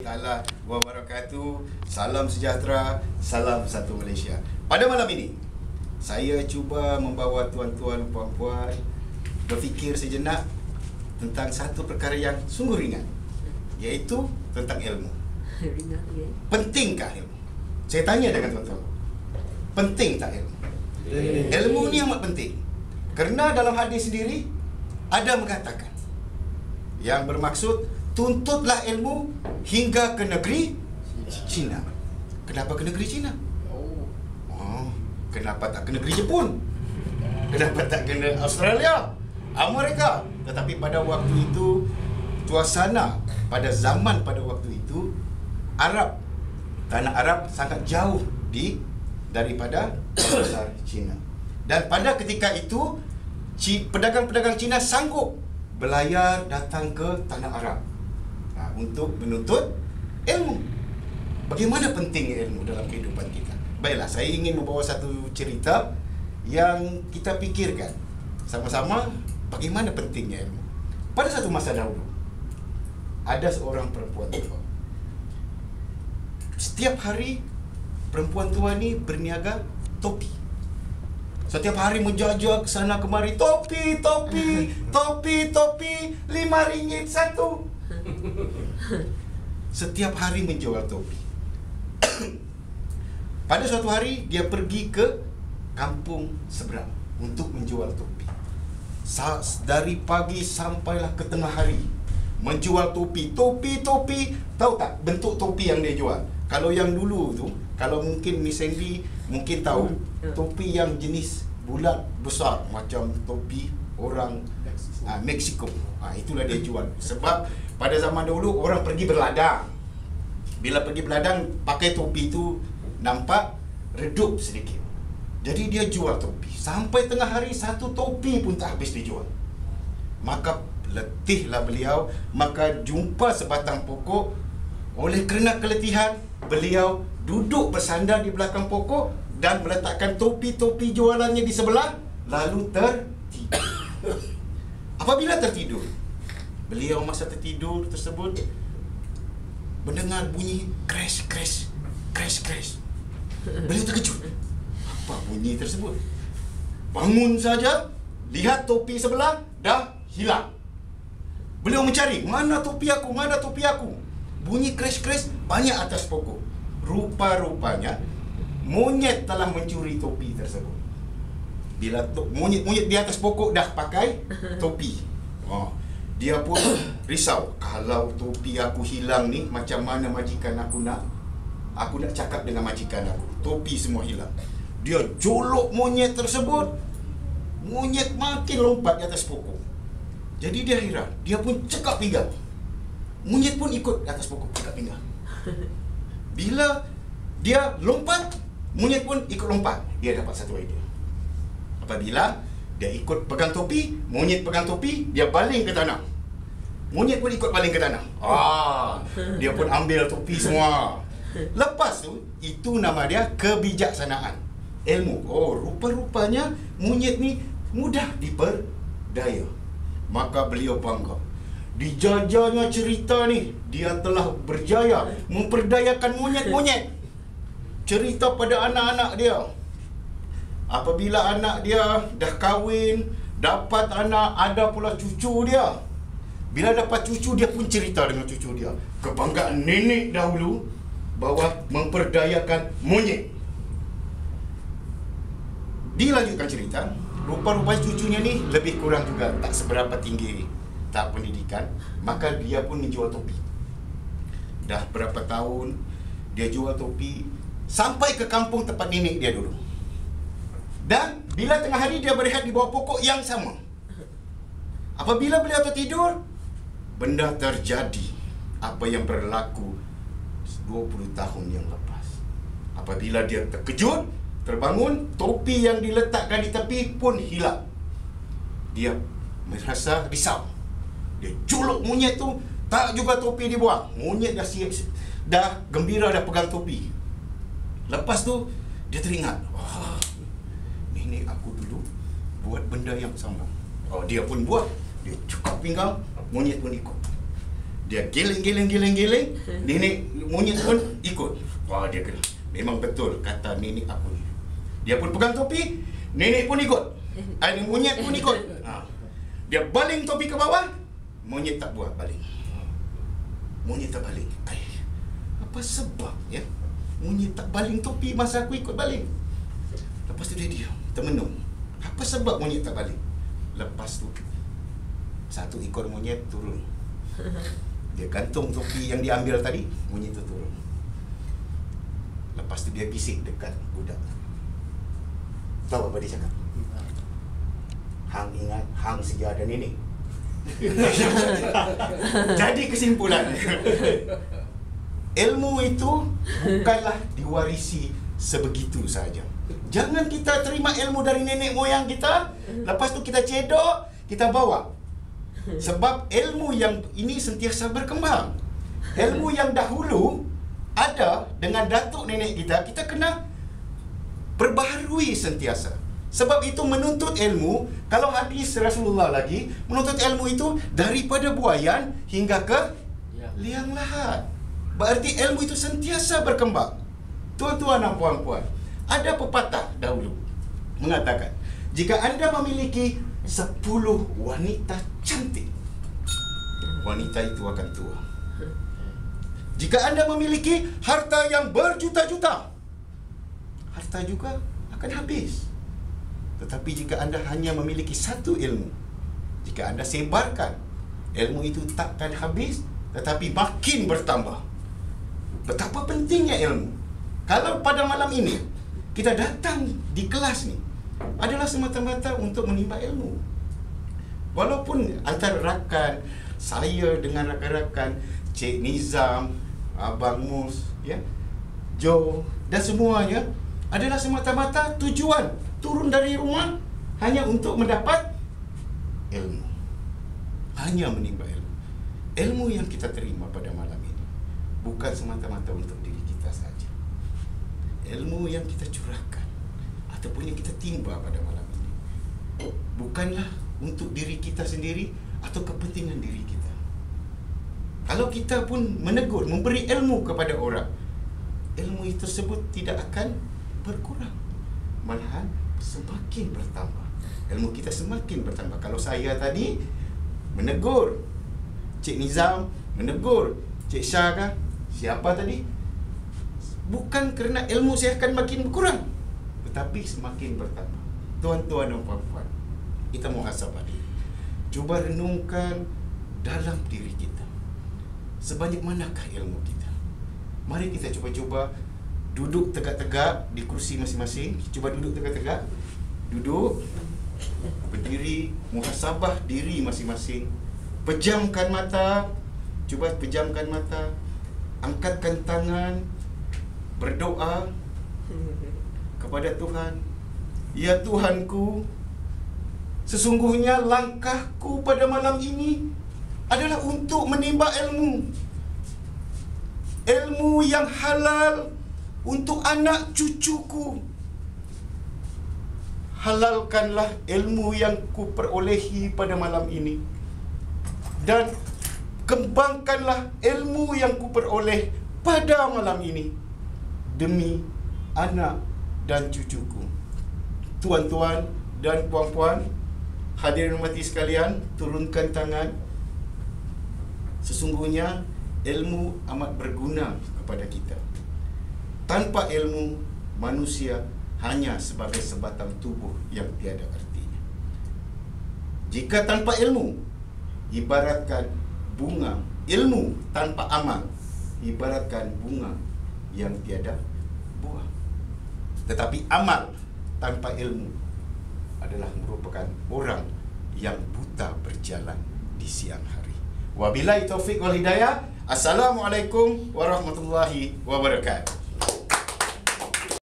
Taala wabarakatuh. Salam sejahtera, salam satu Malaysia. Pada malam ini, saya cuba membawa tuan-tuan puan-puan berfikir sejenak tentang satu perkara yang sungguh ringan, iaitu tentang ilmu. Pentingkah ilmu? Saya tanya dengan tuan-tuan, penting tak ilmu? Ilmu ni amat penting. Kerana dalam hadis sendiri ada mengatakan yang bermaksud tuntutlah ilmu hingga ke negeri China. Kenapa ke negeri China? Kenapa tak ke negeri Jepun? Kenapa tak ke Australia, Amerika? Tetapi pada waktu itu, suasana pada zaman pada waktu itu, Arab, tanah Arab sangat jauh daripada besar China. Dan pada ketika itu, pedagang-pedagang Cina sanggup berlayar datang ke tanah Arab untuk menuntut ilmu. Bagaimana pentingnya ilmu dalam kehidupan kita? Baiklah, saya ingin membawa satu cerita yang kita pikirkan sama-sama bagaimana pentingnya ilmu. Pada satu masa dahulu, ada seorang perempuan tua. Setiap hari, perempuan tua ni berniaga topi. Setiap hari menjajah ke sana kemari, topi, topi, topi, topi, RM5 satu. Setiap hari menjual topi. Pada suatu hari, dia pergi ke kampung seberang untuk menjual topi. Dari pagi sampailah ke tengah hari, menjual topi, topi, topi. Tahu tak bentuk topi yang dia jual? Kalau yang dulu tu, kalau mungkin Miss Sandy mungkin tahu, topi yang jenis bulat besar macam topi orang Mexico. Itulah dia jual. Sebab pada zaman dulu orang pergi berladang. Bila pergi berladang pakai topi tu nampak redup sedikit. Jadi dia jual topi. Sampai tengah hari satu topi pun tak habis dijual. Maka letihlah beliau, maka jumpa sebatang pokok. Oleh kerana keletihan, beliau duduk bersandar di belakang pokok dan meletakkan topi-topi jualannya di sebelah, lalu tertidur. Apabila tertidur, beliau masa tertidur tersebut mendengar bunyi crash, crash, crash, crash. Beliau terkejut. Apa bunyi tersebut? Bangun saja, lihat topi sebelah dah hilang. Beliau mencari, mana topi aku, mana topi aku? Bunyi crash-crash banyak atas pokok. Rupa-rupanya monyet telah mencuri topi tersebut. Bila monyet di atas pokok dah pakai topi, dia pun risau. Kalau topi aku hilang ni, macam mana majikan aku nak cakap dengan majikan aku? Topi semua hilang. Dia jolok monyet tersebut. Monyet makin lompat di atas pokok. Jadi dia heran. Dia pun cekak pinggang. Monyet pun ikut di atas pokok, cekak pinggang. Bila dia lompat, monyet pun ikut lompat. Dia dapat satu idea. Apabila dia ikut pegang topi, monyet pegang topi, dia baling ke tanah. Monyet pun ikut baling ke tanah. Dia pun ambil topi semua. Lepas tu, itu nama dia kebijaksanaan. Ilmu. Rupa-rupanya monyet ni mudah diperdaya. Maka beliau bangga. Dijajahnya cerita ni, dia telah berjaya memperdayakan monyet-monyet. Cerita pada anak-anak dia. Apabila anak dia dah kahwin, dapat anak, ada pula cucu dia. Bila dapat cucu, dia pun cerita dengan cucu dia. Kebanggaan nenek dahulu bahawa memperdayakan monyet. Dilanjutkan cerita. Rupa-rupanya cucunya ni lebih kurang juga tak seberapa tinggi tahap pendidikan. Maka dia pun menjual topi. Dah berapa tahun dia jual topi sampai ke kampung tempat nenek dia dulu. Dan bila tengah hari dia berehat di bawah pokok yang sama. Apabila beliau tertidur, benda terjadi apa yang berlaku 20 tahun yang lepas. Apabila dia terkejut, terbangun, topi yang diletakkan di tepi pun hilang. Dia merasa risau. Dia jolok monyet tu, tak juga topi dibuang. Monyet dah siap, dah gembira, dah pegang topi. Lepas tu, dia teringat, nenek aku dulu buat benda yang sama. Dia pun buat. Dia cekak pinggang, monyet pun ikut. Dia geleng. Nenek monyet pun ikut. Wah, dia kena. Memang betul kata nenek aku ni. Dia pun pegang topi, nenek pun ikut. Monyet pun ikut. Dia baling topi ke bawah, monyet tak buat baling. Monyet tak baling. Apa sebab ya? Monyet tak baling topi masa aku ikut baling. Lepas tu dia diam, termenung. Apa sebab monyet tak baling? Lepas tu satu ekor monyet turun. Dia gantung topi yang diambil tadi, monyet tu turun. Lepas tu dia bisik dekat budak. Tahu apa dia cakap? Hang ingat hang sedia dan nenek. Jadi kesimpulan, ilmu itu bukanlah diwarisi sebegitu saja. Jangan kita terima ilmu dari nenek moyang kita, lepas tu kita cedok, kita bawa. Sebab ilmu yang ini sentiasa berkembang. Ilmu yang dahulu ada dengan datuk nenek kita, kita kena perbaharui sentiasa. Sebab itu menuntut ilmu, kalau hadis Rasulullah lagi, menuntut ilmu itu daripada buayan hingga ke liang lahat. Berarti ilmu itu sentiasa berkembang. Tuan-tuan dan puan-puan, ada pepatah dahulu mengatakan, jika anda memiliki 10 wanita cantik, wanita itu akan tua. Jika anda memiliki harta yang berjuta-juta, harta juga akan habis. Tetapi jika anda hanya memiliki satu ilmu, jika anda sebarkan, ilmu itu takkan habis, tetapi makin bertambah. Betapa pentingnya ilmu. Kalau pada malam ini kita datang di kelas ni, adalah semata-mata untuk menimba ilmu. Walaupun antara rakan saya dengan rakan-rakan Cik Nizam, Abang Mus, ya, Joe dan semuanya, adalah semata-mata tujuan turun dari rumah hanya untuk mendapat ilmu. Hanya menimba ilmu. Ilmu yang kita terima pada malam ini bukan semata-mata untuk diri kita saja. Ilmu yang kita curahkan ataupun yang kita timba pada malam ini bukanlah untuk diri kita sendiri atau kepentingan diri kita. Kalau kita pun menegur, memberi ilmu kepada orang, ilmu itu tersebut tidak akan berkurang, malahan semakin bertambah. Ilmu kita semakin bertambah. Kalau saya tadi menegur Cik Nizam, menegur Cik Syah kah, siapa tadi, bukan kerana ilmu saya akan makin berkurang, tetapi semakin bertambah. Tuan-tuan dan puan-puan, kita muhasabah diri. Cuba renungkan dalam diri kita, sebanyak manakah ilmu kita. Mari kita cuba-cuba duduk tegak-tegak di kursi masing-masing. Cuba duduk tegak-tegak. Duduk, berdiri, muhasabah diri masing-masing. Pejamkan mata. Cuba pejamkan mata. Angkatkan tangan. Berdoa kepada Tuhan. Ya Tuhanku, sesungguhnya langkahku pada malam ini adalah untuk menimba ilmu. Ilmu yang halal untuk anak cucuku. Halalkanlah ilmu yang ku perolehi pada malam ini, dan kembangkanlah ilmu yang ku peroleh pada malam ini demi anak dan cucuku. Tuan-tuan dan puan-puan, hadirin mati sekalian, turunkan tangan. Sesungguhnya ilmu amat berguna kepada kita. Tanpa ilmu, manusia hanya sebagai sebatang tubuh yang tiada artinya. Jika tanpa ilmu, ibaratkan bunga. Ilmu tanpa amal, ibaratkan bunga yang tiada buah. Tetapi amal tanpa ilmu adalah merupakan orang yang buta berjalan di siang hari. Wabillahi taufiq wal hidayah. Assalamualaikum warahmatullahi wabarakatuh.